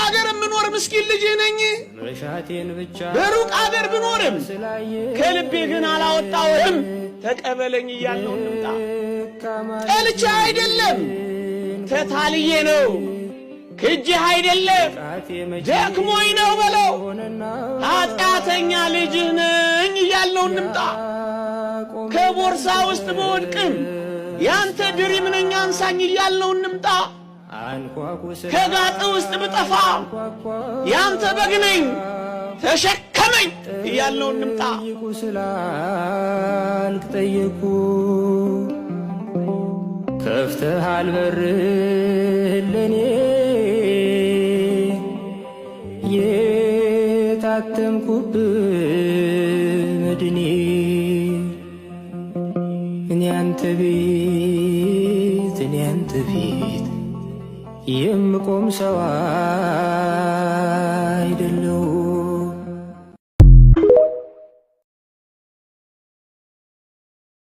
አገር ምኖር ምስኪን ልጅ ነኝ በሩቅ አገር ብኖርም ከልቤ ግን አላወጣውም ተቀበለኝ እያልነው እንምጣ ጠልቼ አይደለም ተታልዬ ነው ክጄህ አይደለም ደክሞኝ ነው በለው ኃጢአተኛ ልጅህ ነኝ እያልነው እንምጣ ከቦርሳ ውስጥ በወድቅም ያንተ ድሪም ነኝ አንሳኝ እያልነው እንምጣ ከጋጥ ውስጥ ብጠፋ ያንተ በግ ነኝ ተሸከመኝ እያልነው እንምጣ ስላልክ ጠየቁ ከፍተሃል በር ለኔ የታተምኩብ መድኔ እኔ አንተ ቤት የምቆም ሰው